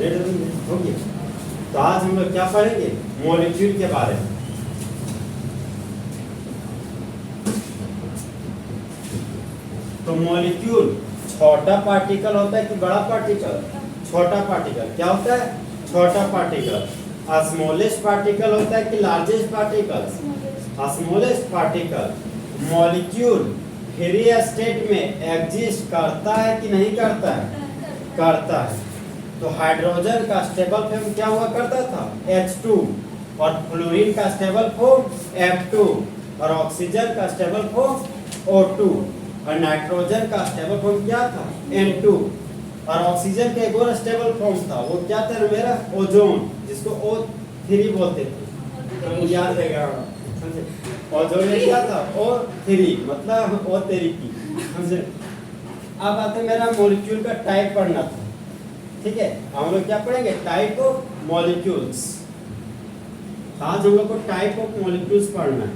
हो गया। तो आज हम लोग क्या पढ़ेंगे, मॉलिक्यूल के बारे में। तो मॉलिक्यूल छोटा पार्टिकल होता है कि बड़ा पार्टिकल? छोटा पार्टिकल। क्या होता है? छोटा पार्टिकल। स्मॉलेस्ट पार्टिकल होता है कि largest particle? Smallest particle. Molecule free state में एग्जिस्ट करता है कि नहीं करता है? करता है। तो हाइड्रोजन का स्टेबल फॉर्म क्या हुआ करता था? H2, और फ्लोरीन का स्टेबल फॉर्म F2, और ऑक्सीजन का स्टेबल फॉर्म O2, और नाइट्रोजन का स्टेबल फॉर्म क्या था? N2, और ऑक्सीजन का एक और स्टेबल फॉर्म था, वो क्या था मेरा? ओजोन, जिसको O3 बोलते थे। तो याद रहेगा, समझे? ओजोन में क्या था? O3, मतलब O3 की, समझे? अब आते मेरा मॉलिक्यूल का टाइप पढ़ना था, ठीक है? हम लोग क्या पढ़ेंगे? Type of molecules. आज हम लोग को टाइप ऑफ मॉलिक्यूल्स पढ़ना है।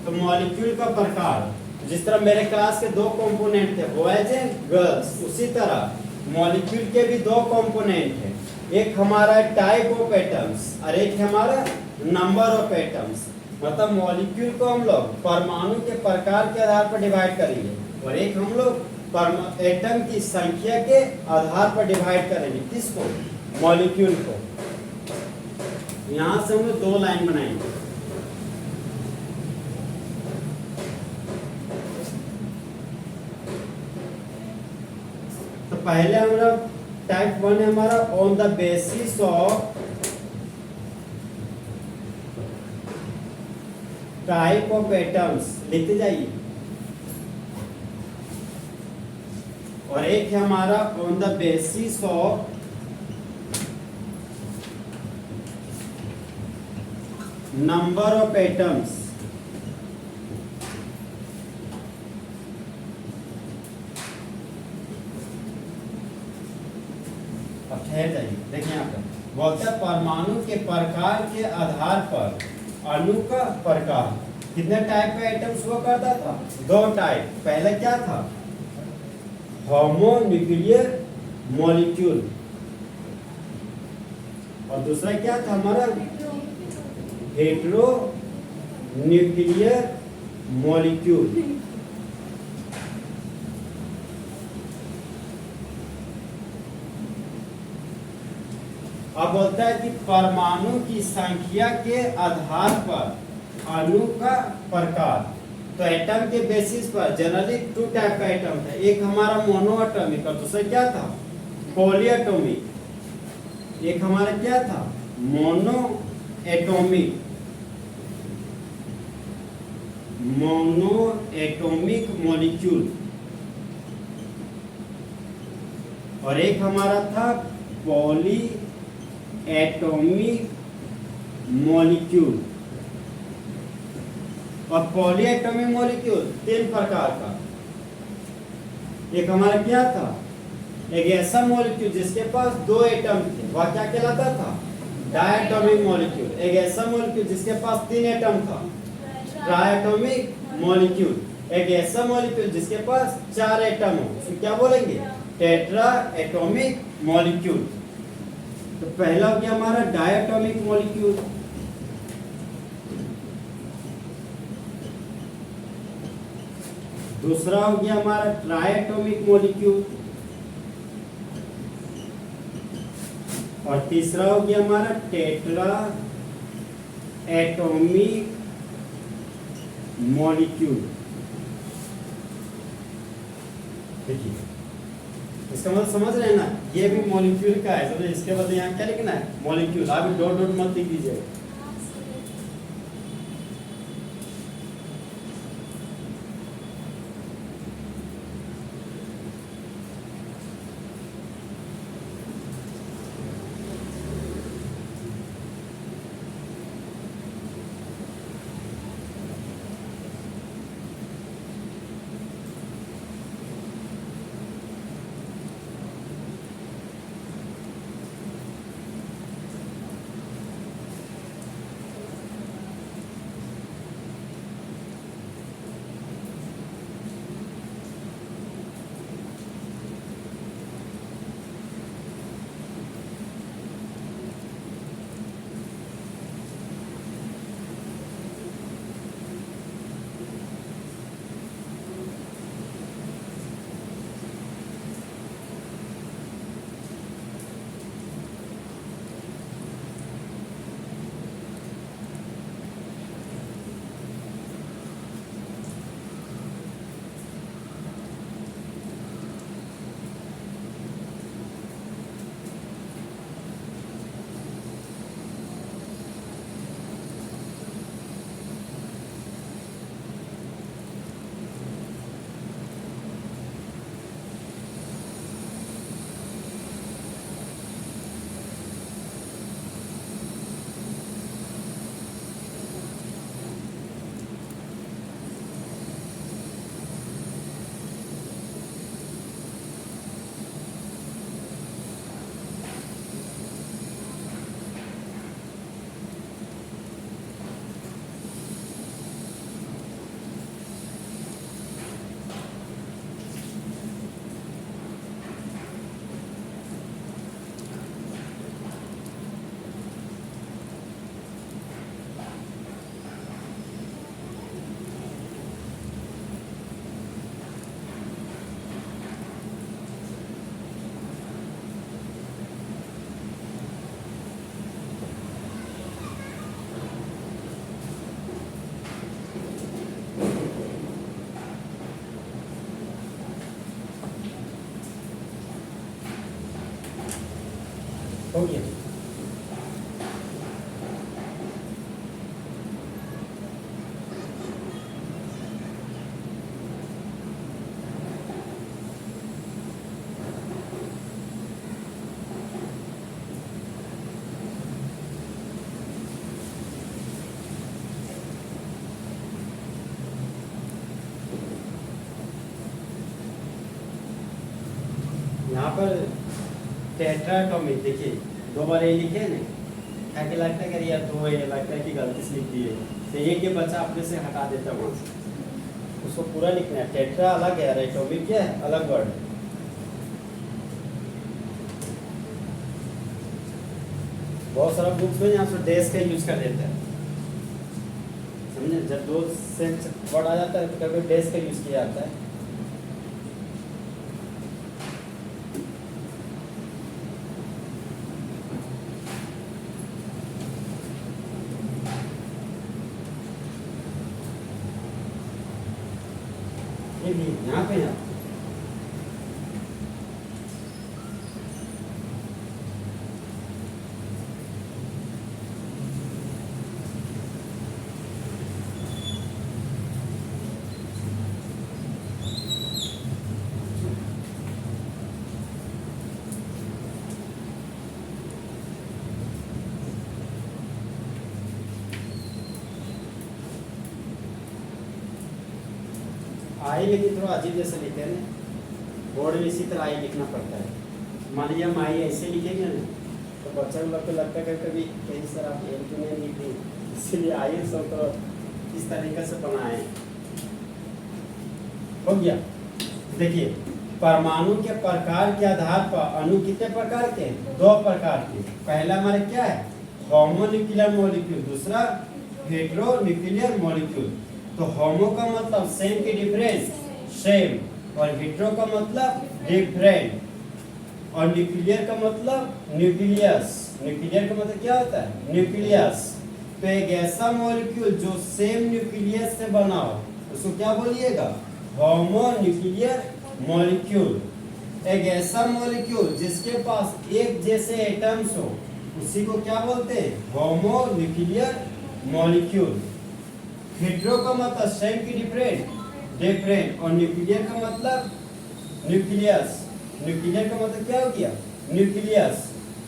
तो मॉलिक्यूल का प्रकार, जिस तरह मेरे क्लास के दो कंपोनेंट थे, बॉयज एंड गर्ल्स, उसी तरह मॉलिक्यूल के भी दो कंपोनेंट हैं। एक हमारा टाइप ऑफ एटम्स और एक हमारा नंबर ऑफ एटम्स। मतलब मॉलिक्यूल को हम लोग परमाणु के प्रकार के आधार पर डिवाइड करेंगे, और एक हम लोग एटम की संख्या के आधार पर डिवाइड करेंगे। किसको? मॉलिक्यूल को। यहां से हम लोग दो लाइन बनाएंगे। तो पहले हमारा टाइप 1 है हमारा on the basis of type of atoms, लिखते जाइए। और एक है हमारा on the basis of number of atoms. अब ठहर जाइए, देखिए यहाँ पर बोलता है परमाणु के प्रकार के आधार पर अणु का प्रकार। कितने टाइप का एटम्स हुआ करता था? दो टाइप। पहला क्या था? होमोन्यूक्लियर मॉलिक्यूल, और दूसरा क्या था हमारा? Hetero nuclear molecule. अब बोलता है कि परमाणु की संख्या के आधार पर अणु का प्रकार। तो एटम के बेसिस पर जनरली टू टाइप का एटम था। एक हमारा मोनोएटॉमिक और दूसरा क्या था? पॉलीएटॉमिक। एक हमारा क्या था? मोनोएटॉमिक मॉलिक्यूल, और एक हमारा था पॉली एटॉमिक मॉलिक्यूल। और पॉलीएटॉमिक मॉलिक्यूल तीन प्रकार का। एक हमारा क्या था? एक ऐसा मॉलिक्यूल जिसके पास दो एटम थे, वह क्या कहलाता था? Diatomic molecule. एक ऐसा मॉलिक्यूल जिसके पास तीन एटम था, ट्राइएटॉमिक मॉलिक्यूल। एक ऐसा मॉलिक्यूल जिसके पास चार एटम हो, उसको क्या बोलेंगे? Tetra atomic molecule. तो पहला हो गया हमारा डायटॉमिक मॉलिक्यूल, दूसरा हो गया हमारा ट्राइएटॉमिक मॉलिक्यूल, और तीसरा हो गया हमारा टेट्रा एटॉमिक मॉलिक्यूल। देखिए इसका मतलब समझ रहे हैं ना, ये भी मॉलिक्यूल का है। समझे? इसके बदले यहाँ क्या लिखना है? मॉलिक्यूल। आप डॉट डॉट मत लिख दीजिए। हो गया। यहाँ पर टेट्राटोमिक देखिए 2 बार ए लिखे ना, क्या क्या लगता है कि यार 2 ए लगता है कि गलती से लिख दिए, तो एक ये बच्चा अपने से हटा देता हूँ, उसको पूरा लिखना है। टेट्रा अलग है और एटोमिक क्या है, अलग वर्ड है। बहुत सारा बुक्स में यहाँ पर डेज का यूज कर देता है, समझे, जब 2 से वर्ड आ जाता है तो कभी डेज का यूज किया जाता है। ये भी यहाँ पे है। आई लेकिन थोड़ा अजीब जैसे लिखे हैं, बोर्ड में इसी तरह आई लिखना पड़ता है। मान लीजिए हम आई ऐसे लिखेंगे ना तो बच्चा लोग को लगता है कभी कहीं सर आप एल क्यों नहीं लिख दी, इसीलिए आई सब तो इस तरीके से बनाए। हो गया। देखिए परमाणु के प्रकार के आधार पर अणु कितने प्रकार के, 2 प्रकार के। पहला हमारे क्या है, होमोन्यूक्लियर मॉलिक्यूल, दूसरा हेटेरोन्यूक्लियर मॉलिक्यूल। तो होमो का मतलब सेम की डिफरेंस, सेम, और हेटेरो का मतलब डिफरेंट, और न्यूक्लियर का मतलब न्यूक्लियस। न्यूक्लियर का मतलब क्या होता है, न्यूक्लियस। तो एक ऐसा मॉलिक्यूल जो सेम न्यूक्लियस से बना हो उसको क्या बोलिएगा, होमोन्यूक्लियर मॉलिक्यूल। एक ऐसा मॉलिक्यूल जिसके पास एक जैसे एटम्स हो उसी को क्या बोलते हैं, होमोन्यूक्लियर मॉलिक्यूल। हेटेरो का मतलब सेम की डिफरेंट, डिफरेंट, और न्यूक्लियर का मतलब न्यूक्लियस। न्यूक्लियर का मतलब क्या हो गया, न्यूक्लियस।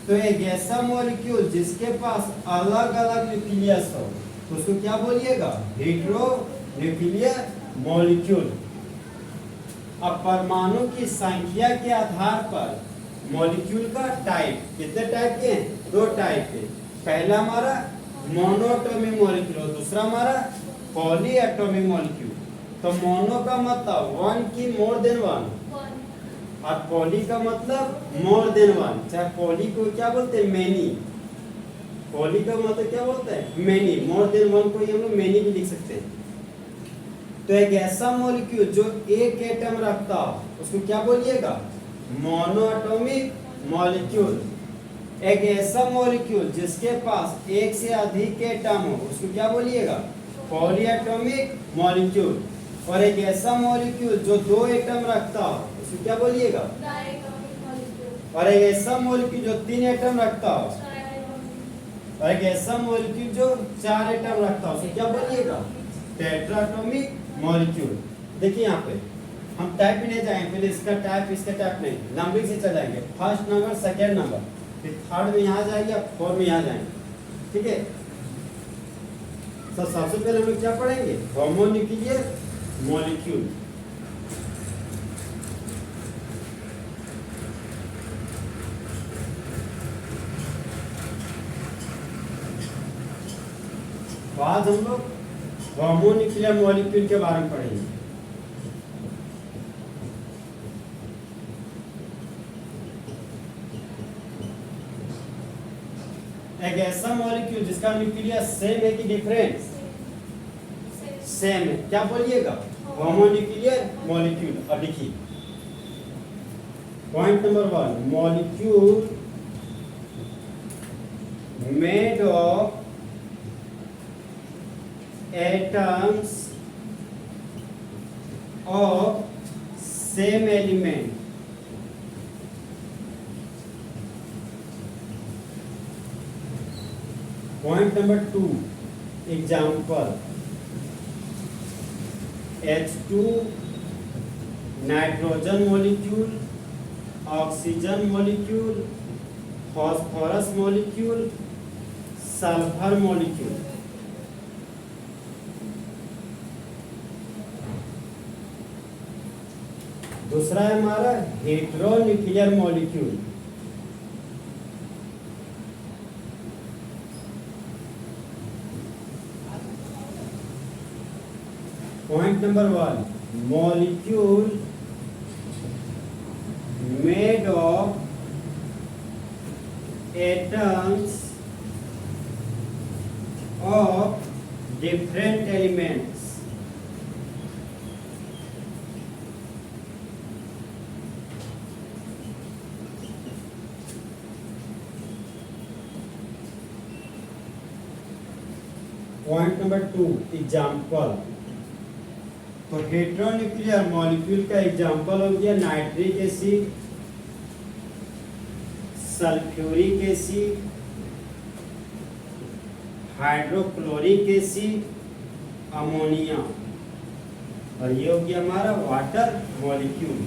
तो एक ऐसा मॉलिक्यूल जिसके पास अलग अलग न्यूक्लियस हो उसको क्या बोलिएगा, हेटेरो न्यूक्लियर मॉलिक्यूल। अब परमाणु की संख्या के आधार पर मॉलिक्यूल का टाइप, कितने टाइप के हैं, 2 टाइप के। पहला हमारा मोनोएटॉमिक मॉलिक्यूल और दूसरा हमारा पॉलीएटॉमिक मॉलिक्यूल। तो मोनो का मतलब 1 की मोर देन 1, और पॉली का मतलब मोर देन 1। चाहे पॉली को क्या बोलते हैं, मेनी। पॉली का मतलब क्या बोलते हैं, मेनी। मोर देन 1 को हम लोग मेनी भी लिख सकते हैं। तो एक ऐसा मॉलिक्यूल जो एक एटम रखता हो उसको क्या बोलिएगा, मोनोएटॉमिक मॉलिक्यूल। एक ऐसा मॉलिक्यूल जिसके पास एक से अधिक एटम हो उसको क्या बोलिएगा, पॉलीएटॉमिक मॉलिक्यूल। और एक ऐसा मॉलिक्यूल जो 2 एटम रखता हो उसको क्या बोलिएगा, और एक ऐसा मॉलिक्यूल जो 3 एटम रखता हो, और एक ऐसा मॉलिक्यूल जो 4 एटम रखता हो उसको क्या बोलिएगा, टेट्राटॉमिक मॉलिक्यूल। देखिए यहाँ पे हम टाइप भी नहीं जाएंगे, पहले इसका टाइप इसका टाइप नहीं, नंबरिंग से चल जाएंगे। फर्स्ट नंबर, सेकेंड नंबर, फिर थर्ड में यहाँ जाएंगे, 4 में यहाँ जाएंगे, ठीक है। तो सबसे पहले हम लोग क्या पढ़ेंगे, होमोन्यूक्लियर मॉलिक्यूल। आज हम लोग होमोन्यूक्लियर मॉलिक्यूल के बारे में पढ़ेंगे। एक ऐसा मॉलिक्यूल जिसका न्यूक्लियस सेम है कि डिफरेंट, सेम है, क्या बोलिएगा, होमोन्यूक्लियर मॉलिक्यूल। अब लिखिए point number 1, molecule made of atoms of same element point number 2 example H2 nitrogen molecule, oxygen molecule, phosphorus molecule, sulphur molecule. दूसरा है हमारा heteronuclear molecule. Point number 1 molecule made of atoms of different elements। Point number 2 example. तो heteronuclear molecule का example हो गया nitric acid, sulphuric acid, hydrochloric acid, ammonia, और ये हो गया हमारा वाटर मॉलिक्यूल।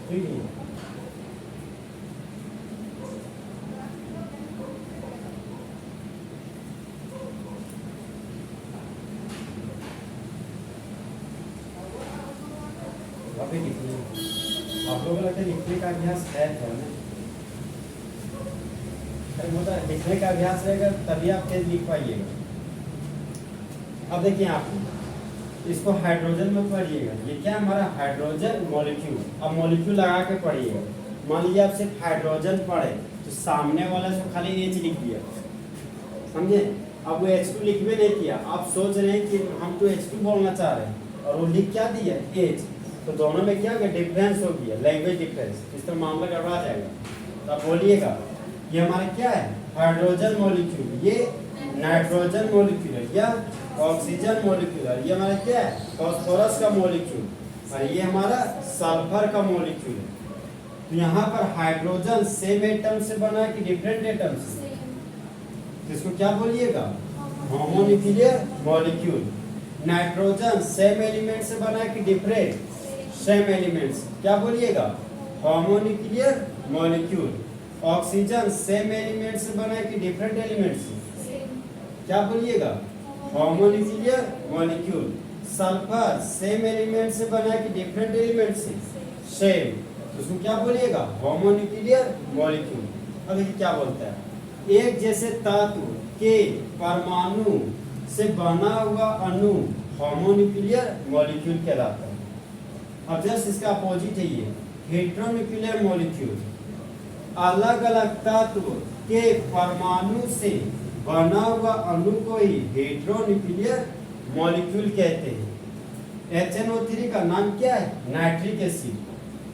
ठीक है। अभी लिखिए, आप लोगों को लगता है लिखने का अभ्यास है थोड़ा ना? अरे होता है, लिखने का अभ्यास रहेगा तभी आप तेज लिख पाइएगा। अब देखिए आप इसको हाइड्रोजन में पढ़िएगा, ये क्या हमारा हाइड्रोजन मॉलिक्यूल। अब मॉलिक्यूल लगा के पढ़िएगा। मान लीजिए आप सिर्फ हाइड्रोजन पढ़े तो सामने वाला से खाली H लिख दिया, समझे? अब वो H2 लिखवे नहीं किया, आप सोच रहे हैं कि हम तो H2 बोलना चाह रहे हैं और वो लिख क्या दिया H, तो दोनों में क्या गया डिफरेंस हो गया, लैंग्वेज डिफरेंस। इस तरह मामला गड़बड़ा जाएगा। तो आप बोलिएगा ये हमारा क्या है हाइड्रोजन मॉलिक्यूल, ये नाइट्रोजन मॉलिक्यूल है, या ऑक्सीजन मॉलिक्यूल, ये हमारा क्या है फॉस्फोरस का मॉलिक्यूल, और ये हमारा सल्फर का मॉलिक्यूल है। तो यहाँ पर हाइड्रोजन सेम एटम से बना कि डिफरेंट एटम से, तो इसको क्या बोलिएगा homonuclear molecule. Nitrogen same element से बना कि डिफरेंट सेम एलिमेंट्स, क्या बोलिएगा homonuclear molecule. Oxygen same element से बना कि डिफरेंट एलिमेंट्स, क्या बोलिएगा homonuclear molecule. Sulphur same element से बना कि डिफरेंट एलिमेंट से सेम, तो उसको क्या बोलिएगा होमोन्यूक्लियर मॉलिक्यूल। अब देखिए क्या बोलता है, एक जैसे तत्व के परमाणु से बना हुआ अणु होमोन्यूक्लियर मॉलिक्यूल कहलाता है। अब जस्ट इसका अपोजिट है ये हेटेरोन्यूक्लियर मॉलिक्यूल। अलग अलग तत्व के परमाणु से बना हुआ अणु को ही हेटेरोन्यूक्लियर मॉलिक्यूल कहते हैं। HNO3 का नाम क्या है नाइट्रिक एसिड,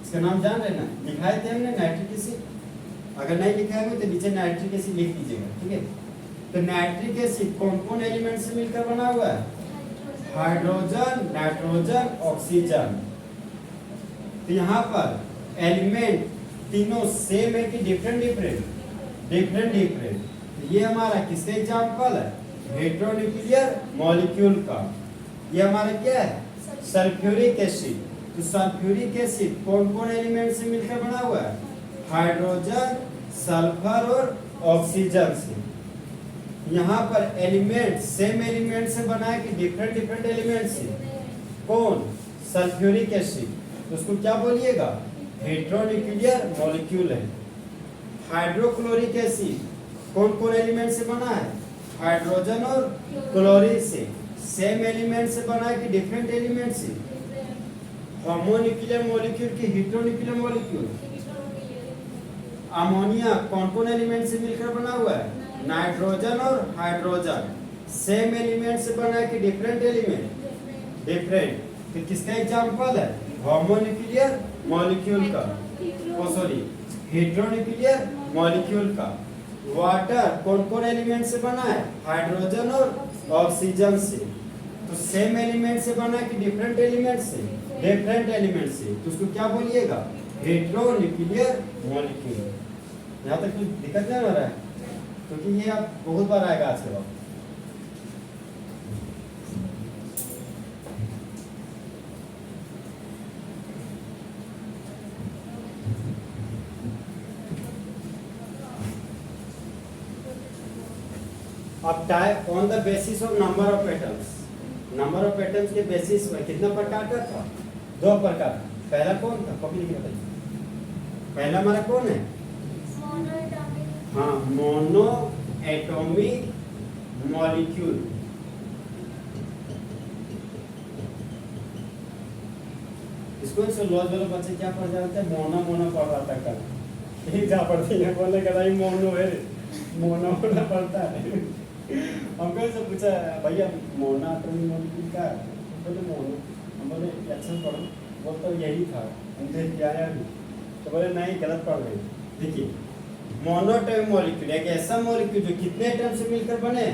इसका नाम जान रहे ना, लिखाए थे हमने नाइट्रिक एसिड। अगर नहीं लिखा है तो नीचे नाइट्रिक एसिड लिख दीजिएगा, ठीक है। तो नाइट्रिक एसिड कौन कौन एलिमेंट से मिलकर बना हुआ है हाइड्रोजन, नाइट्रोजन, ऑक्सीजन। तो यहाँ पर एलिमेंट तीनों सेम है कि डिफरेंट डिफरेंट डिफरेंट डिफरेंट। ये हमारा किसका एग्जाम्पल है हेटेरोन्यूक्लियर मॉलिक्यूल का। ये हमारा क्या है सल्फ्यूरिक एसिड। तो सल्फ्यूरिक एसिड कौन कौन एलिमेंट से मिलकर बना हुआ है? हाइड्रोजन, सल्फर और ऑक्सीजन से। यहाँ पर एलिमेंट सेम एलिमेंट से बना है कि डिफरेंट डिफरेंट एलिमेंट से? कौन? Sulphuric acid. तो उसको क्या बोलिएगा? हेटेरोन्यूक्लियर मॉलिक्यूल है। हाइड्रोक्लोरिक एसिड कौन कौन एलिमेंट से बना है? हाइड्रोजन और क्लोरीन से। सेम एलिमेंट से बना है कि डिफरेंट एलिमेंट से? होमोन्यूक्लियर मॉलिक्यूल की हेटेरोन्यूक्लियर मॉलिक्यूल। अमोनिया कौन कौन एलिमेंट से मिलकर बना हुआ है? नाइट्रोजन और हाइड्रोजन। सेम एलिमेंट से बना है कि डिफरेंट एलिमेंट? डिफरेंट। तो किसका एग्जांपल है? होमोन्यूक्लियर मॉलिक्यूल का, सॉरी हेटेरोन्यूक्लियर मॉलिक्यूल का। वाटर कौन कौन एलिमेंट से बना है? हाइड्रोजन और ऑक्सीजन से। तो सेम एलिमेंट से बना है कि डिफरेंट एलिमेंट से? डिफरेंट एलिमेंट से। तो उसको क्या बोलिएगा? हेटेरोन्यूक्लियर मॉलिक्यूल। यहाँ तक कुछ दिक्कत नहीं हो रहा है? क्योंकि ये आप बहुत बार आएगा आज के वक्त। अब type on the basis of number of atoms. Number of atoms के बेसिस पर कितना प्रकार का था? 2 प्रकार। पहला कौन था? कॉपी लिख के बताइए। पहला हमारा कौन है? हाँ, मोनो एटॉमिक मॉलिक्यूल। इसको से लॉज वाले बच्चे क्या पढ़ जाते हैं? मोनो पढ़ रहा था कल। एक जा पढ़ती है, बोलने का भाई मोनो है, मोनो पढ़ता है। हमको से पूछा भैया मोनो एटॉमिक मॉलिक्यूल क्या है? बोले मोनो। हम बोले अच्छा पढ़ो। वो तो यही था, हम देख के आया भी। तो बोले नहीं, गलत पढ़ रहे। देखिए, मोनोएटॉमिक मॉलिक्यूल एक ऐसा मॉलिक्यूल जो कितने एटम से मिलकर बने?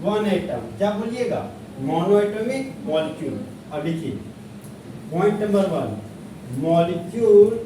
1 एटम। क्या बोलिएगा? Monoatomic molecule. अब देखिए पॉइंट नंबर 1, मॉलिक्यूल